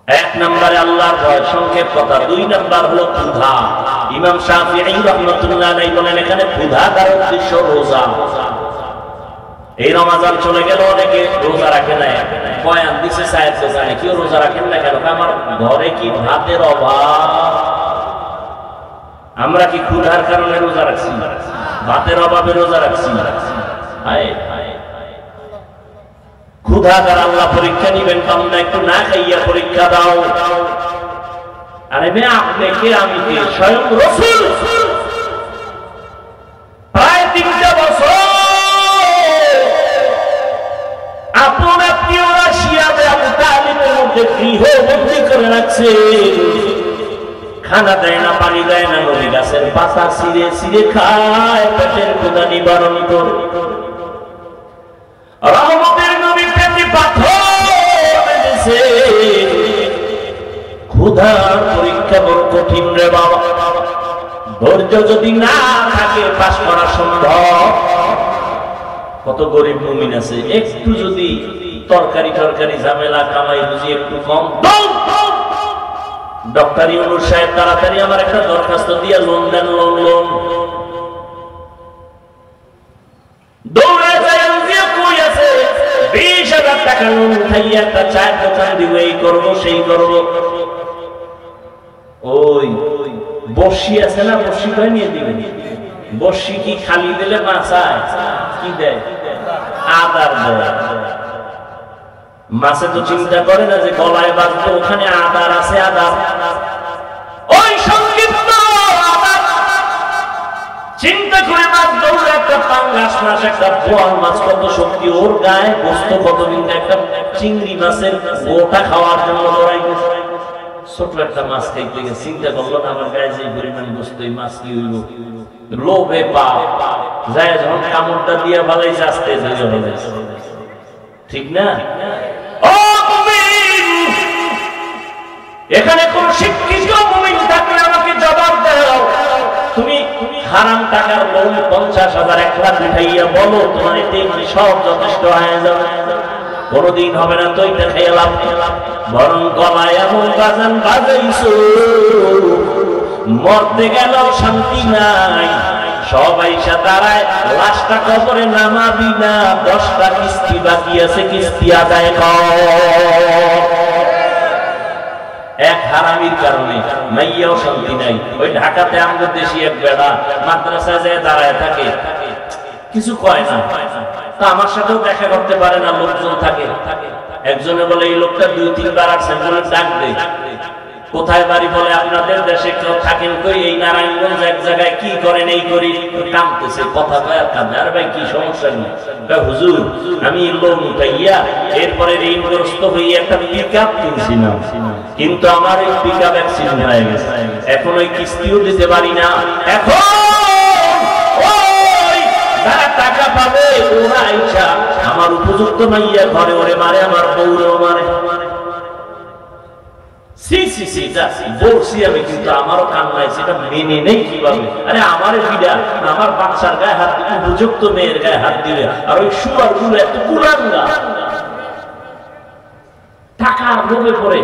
এক নম্বরে আল্লাহর ভয়, সংক্ষেপ কথা। দুই নম্বর হলো ক্ষুধা। ইমাম শাফিঈ রাহমাতুল্লাহ আলাইহি বলেন এখানে ক্ষুধা দ্বারা উদ্দেশ্য রোজা। এই রমজান চলে গেল, অনেকে রোজা রাখে না, বয়ান দিছে চায়ের দোকানে, কেউ রোজা রাখেন না কেন? আমার ঘরে কি ভাতের অভাব? আমরা কি ক্ষুধার কারণে রোজা রাখছি? ভাতের অভাবে রোজা রাখছি? ক্ষুধা দ্বারা আল্লাহ পরীক্ষা নিবেন। তোমরা একটু না খাইয়া পরীক্ষা দাও। আরে মেয়ে, আপনি কে আমি কে? স্বয়ং রাসূল প্রায় 3টা বছর আপন আত্মীয়রা শিয়াবে আবু তালিবের মধ্যে গৃহবন্দী করে রাখছে। খানা দেয় না, পানি দেয় না, নবী গাছের পাতা ছিঁড়ে ছিঁড়ে খায়, পেটের ক্ষুধা নিবারণ করে। রহমতের নবী পেটে পাথর বেঁধেছে। ক্ষুধার পরীক্ষা বড় কঠিন রে বাবা। ধৈর্য যদি না থাকে পাস করা সম্ভব। কত গরিব মুমিন আছে, একটু যদি তরকারি ঝামেলা কামাই বুঝি একটু কম, ডক্টর ইউনূস সাহেব তাড়াতাড়ি আমার একটা দরখাস্ত দিয়ে লোন দেন, লোন। দৌড়ে যায়, কই আছে 20,000 টাকা লোন উঠাইয়া একটা চায়ের দোকান দিব, এই করবো সেই করবো। ওই বর্ষি আছে না, বর্ষি করে নিয়ে দিবেন। বর্ষি কি খালি দিলে মাছায়? কি দেয়? আদার দেয়। মাছে তো চিন্তা করে না যে গলায় বাঁধবো, ওখানে আদার আছে, আদার। ওই সংক্ষিপ্ত আদার চিন্তা করে মাছ দৌড়ে একটা পাঙ্গাস মাছ, একটা বোয়াল মাছ, কত শক্তি ওর গায়ে, গোস্ত কত কিন্তু একটা চিংড়ি মাছের গোটা খাওয়ার জন্য দৌড়াই গেছে। ছোট একটা মাছ খাইতে গেছে, চিন্তা করলো না আমার গায়ে যে পরিমাণ গোস্ত, এই মাছ কি হইল? লোভে পাপ যায়, যখন কামড়টা দিয়ে ভালোই আসতে ঠিক না? ও মুমিন, এখানে কোন শিক্ষিত মুমিন থাকলে আমাকে জবাব দাও। তুমি হারাম টাকার লোন 50,000 1 লাখ উঠাইয়া বলো তোমার এতে সব যথেষ্ট হয়ে যাবে। কোনদিন হবে না তো, এটা খেয়ে লাভ নেই। বরং গলায় এমন বাজান বাজাইছো, মরতে গেল শান্তি নাই। সবাই দাঁড়ায়, লাশটা কবরে নামাবি না, 10টা কিস্তি বাকি আছে, কিস্তি আদায় কর। এক হারামির কারণে মাইয়াও শান্তি নাই। ওই ঢাকাতে আমাদের দেশি এক বেড়া মাদ্রাসায় যায় দাঁড়ায় থাকে, কিছু কয় না। তা আমার সাথেও দেখা করতে পারে না, লোকজন থাকে। একজনে বলে এই লোকটা 2-3 বার আসছে, বলে ডাক দে। কোথায় বাড়ি? বলে আপনাদের দেশে কেউ থাকেন কই? এই নারায়ণগঞ্জ এক জায়গায়। কি করেন? এই করি। কাঁদতেছে, কথা কয় আর কাঁদে। আর ভাই কি সমস্যা নেই? হুজুর আমি লোন উঠাইয়া এরপরে ঋণগ্রস্ত হয়ে একটা পিকআপ কিনছিলাম, কিন্তু আমার এই পিকআপ অ্যাক্সিডেন্ট হয়ে গেছে, এখন ওই কিস্তিও দিতে পারি না। এখন ওই যারা টাকা পাবে ওরা আইসা আমার উপযুক্ত মাইয়া ঘরে ওরে মারে, আমার বউরেও মারে। বলছি আমি, কিন্তু আমারও কান্নায় সেটা মেনে নেই। কিভাবে? আরে আমার বিড়া আমার বাচ্চার গায়ে হাত দিবে, উপযুক্ত মেয়ের গায়ে হাত দিবে, আর ওই শুয়ার গুলো এত কুলাঙ্গা টাকার লোভে পড়ে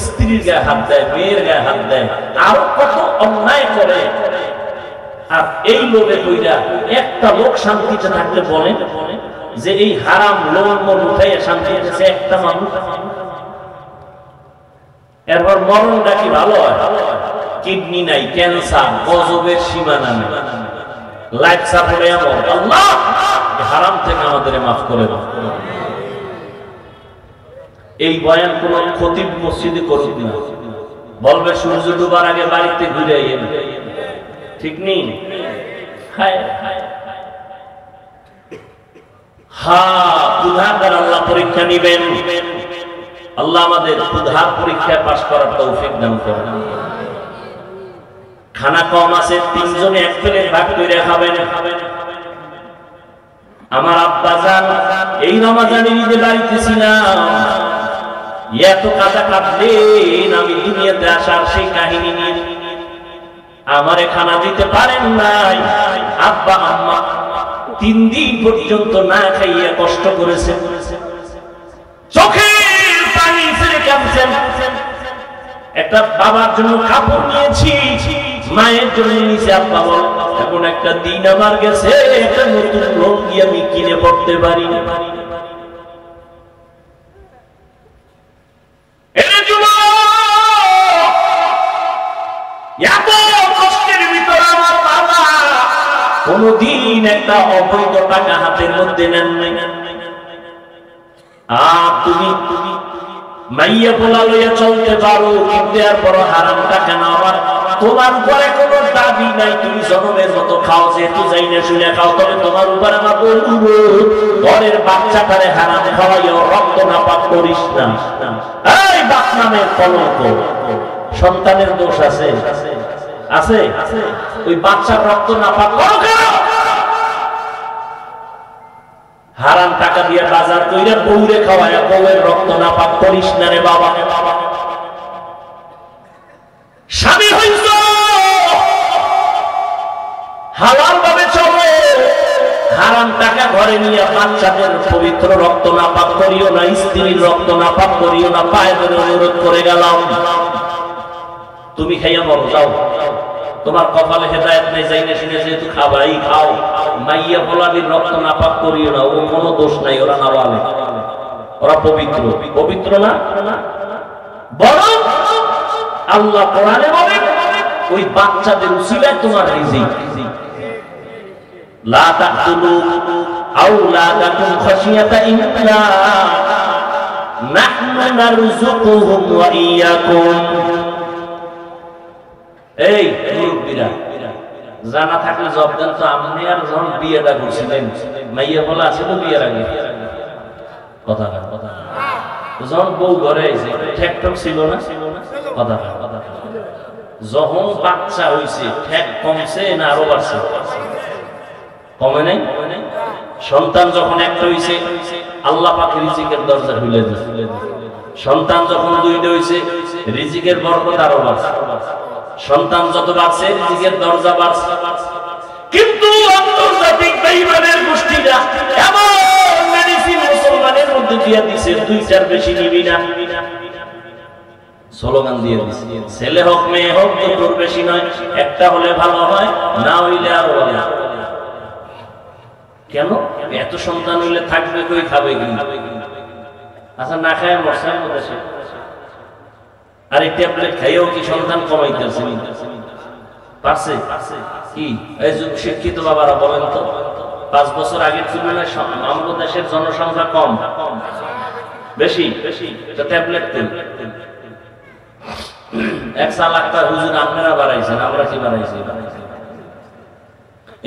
স্ত্রীর গায়ে হাত দেয়, মেয়ের গায়ে হাত দেয়, আরো কত অন্যায় করে। আর এই লোভে কইরা একটা লোক শান্তিতে থাকলে বলেন যে এই হারাম লোন মন উঠাইয়া শান্তি পেয়েছে একটা মানুষ। এরপর মরণটা কি ভালো হয়? কিডনি নাই, ক্যান্সার, গজবের সীমানা নেই, লাইফ সাপোর্টে এমন। আল্লাহ হারাম থেকে আমাদের মাফ করে দাও। এই বয়ান কোন খতিব মসজিদে করুক না, বলবে সূর্য ডুবার আগে বাড়িতে ঘুরে আইয়েন, ঠিক নেই? ক্ষুধার দ্বারা আল্লাহ পরীক্ষা নিবেন। আল্লাহ আমাদের ক্ষুধার পরীক্ষায় পাস করার তৌফিক দান করেন। খানা কম আছে, 3 জনে 1 প্লেট ভাগ করে খাবেন। আমার আব্বাজান এই রমজানে ঈদে বাড়িতে ছিলাম, এত কাদা কাটলেন, আমি দুনিয়াতে আসার সেই কাহিনী নিয়ে আমারে খানা দিতে পারেন নাই। আব্বা আম্মা 3 দিন পর্যন্ত না খাইয়া কষ্ট করেছে, চোখের পানি ছেড়ে কাঁদছেন। একটা বাবার জন্য কাপড় নিয়েছি, মায়ের জন্য নিয়েছি, আব্বা বল এখন একটা দিন আমার গেছে, একটা নতুন লুঙ্গি আমি কিনে পড়তে পারি না। কোনদিন একটা অবৈধ টাকা হাতের মধ্যে নেন নাই। আর তুমি মাইয়া পোলা লইয়া চলতে পারো, কিন্তু এরপর হারাম টাকা না, আবার তোমার উপরে কোনো দাবি নাই, তুমি জনমের মতো খাও, যেহেতু যাই না শুনে খাও, তবে তোমার উপরে আমার অনুরোধ, ঘরের বাচ্চাটারে হারাম খাওয়াইও, রক্ত নাপাক করিস না। এই বাপ নামের কলঙ্ক, সন্তানের দোষ আছে আছে, ওই বাচ্চার রক্ত নাপাক করো কেন? হারাম টাকা দিয়ে বাজার কইরা বউরে খাওয়ায়, বউয়ের রক্ত নাপাক করিস না রে বাবা। স্বামী হইছ, হালাল ভাবে চলো, হারাম টাকা ঘরে নিয়ে বাচ্চাদের পবিত্র রক্ত নাপাক করিও না, স্ত্রীর রক্ত নাপাক করিও না। পায়ে ধরে অনুরোধ করে গেলাম, তুমি খাইয়া মরো, যাও, তোমার কপালে হেদায়েত নেই, যাই না শুনে যেহেতু খাবাই খাও। মাইয়া পোলাদের রক্ত নাপাক করিও না, ও কোনো দোষ নাই, ওরা নাবালে, ওরা পবিত্র। পবিত্র না বরং আল্লাহ কোরআনে বলে ওই বাচ্চাদের উসিলায় তোমার রিজিক। লা তাকতুলু আওলাদাকুম খাশিয়াতা ইমলাক, নাহনু নারযুকুহুম ওয়া ইয়্যাকুম। এই মুরব্বিরা জানা থাকলে জব দেন তো, আপনি আর যখন বিয়েটা করছিলেন মাইয়া বলা ছিল বিয়ের আগে, কথা যখন বউ ঘরে আইছে ঠেকঠক ছিল না, কথা যখন বাচ্চা হইছে ঠেক কমছে না আরো বাড়ছে? কমে নাই। সন্তান যখন একটা হইছে আল্লাহ পাক রিজিকের দরজা খুলে দিয়েছে। সন্তান যখন দুইটা হইছে রিজিকের বরকত আরো বাড়ছে। সন্তান যত বাড়ছে রিজিকের দরজা বাড়ছে। কিন্তু আন্তর্জাতিক বেঈমানের গোষ্ঠীরা এমন মেডিসিন মুসলমানের মধ্যে দিয়ে দিছে, দুইটার বেশি নিবি না, স্লোগান দিয়ে দিছে। ছেলে হোক মেয়ে হোক দুটোর বেশি নয়, একটা হলে ভালো হয়, না হইলে আরো ভালো। কেন? এত সন্তান হইলে থাকবে কই, খাবে কি? আচ্ছা না খায় মরছে দেশে, আর এই ট্যাবলেট খাইও কি সন্তান কমাইতেছে? পারছে কি? এই যুগ শিক্ষিত বাবারা বলেন তো, 5 বছর আগের তুলনায় আমাদের দেশের জনসংখ্যা কম বেশি, তো ট্যাবলেট এক লাখটা হুজুর আপনারা বাড়াইছেন, আমরা কি বাড়াইছি?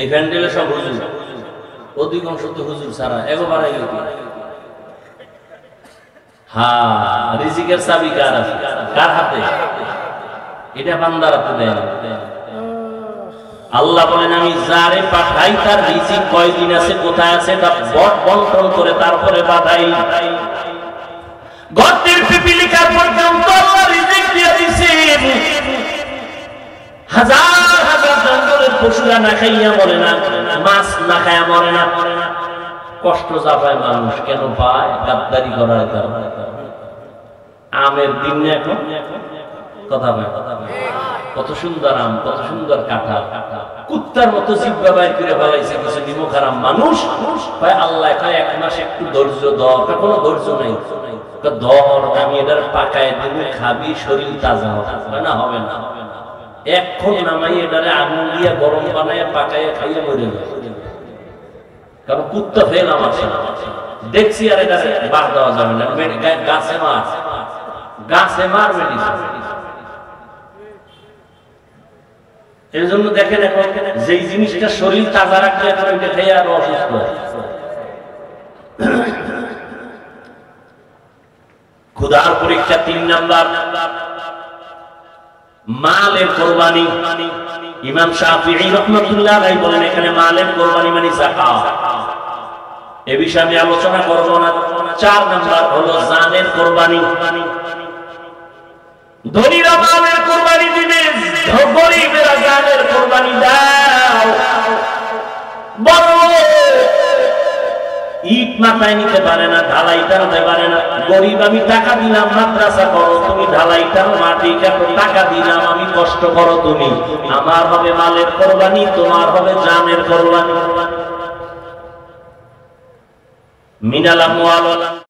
এই প্যান্ডেলে সব হুজুর, অধিকাংশ তো হুজুর ছাড়া, এগো বাড়াই গেল। হ্যাঁ, রিজিকের চাবি কার আছে? কার হাতে? এটা বান্দার হাতে দেয় না। আল্লাহ বলেন আমি যারে পাঠাই তার রিজিক কয়দিন আছে, কোথায় আছে, তা বন্টন করে তারপরে পাঠাই। গর্তের পিপিলিকা পর্যন্ত আল্লাহ রিজিক দিয়ে দিয়েছে। হাজার হাজার জঙ্গলের পশুরা না খাইয়া মরে না, মাছ না খাইয়া মরে না। কষ্ট চাপায় মানুষ কেন পায়? গাদ্দারি করার কারণে। আমের দিন এখন কথা বলে, কত সুন্দর আম, কত সুন্দর কাঁঠাল, কুত্তার মতো জিহ্বা বাইর করে ফেলাইছে কিছু নিমখারাম মানুষ। আল্লাহ কয় 1 মাস একটু ধৈর্য ধর। কোনো ধৈর্য নাই, ধর আমি এটার পাকায় দিব, খাবি, শরীর তাজা হবে না? হবে না। এখন নামাই এটারে আগুন দিয়ে গরম বানায় পাকাইয়া খাইয়ে মরে যাবে, কারণ কুত্তা ফেল আমার দেখছি। আর এটা বার দেওয়া যাবে না, গাছে মার, গাছে মার মেডিসিন। এর জন্য দেখেন এখন যেই জিনিসটা শরীর তাজা রাখলে এখন ওইটা খেয়ে আরো অসুস্থ। ক্ষুধার পরীক্ষা 3 নাম্বার, মালের কোরবানি। ইমাম শাফিঈ রাহমাতুল্লাহ আলাইহি বলেন এখানে মালের কোরবানি মানে যাকাত। এই বিষয়ে আমি আলোচনা করব না। 4 নাম্বার হলো জানের কোরবানি। ধনীরা মালের কোরবানি দিবে, গরীবেরা জানের কোরবানি দাও। বড় ইট মাথায় নিতে পারে না, ঢালাই টানতে পারে না। গরিব আমি টাকা দিলাম মাদ্রাসা করো, তুমি ঢালাই টানো, মাটি ঠিক আছে টাকা দিলাম আমি, কষ্ট করো তুমি, আমার হবে মালের কোরবানি, তোমার হবে জানের কোরবানি। মিনাল আমওয়াল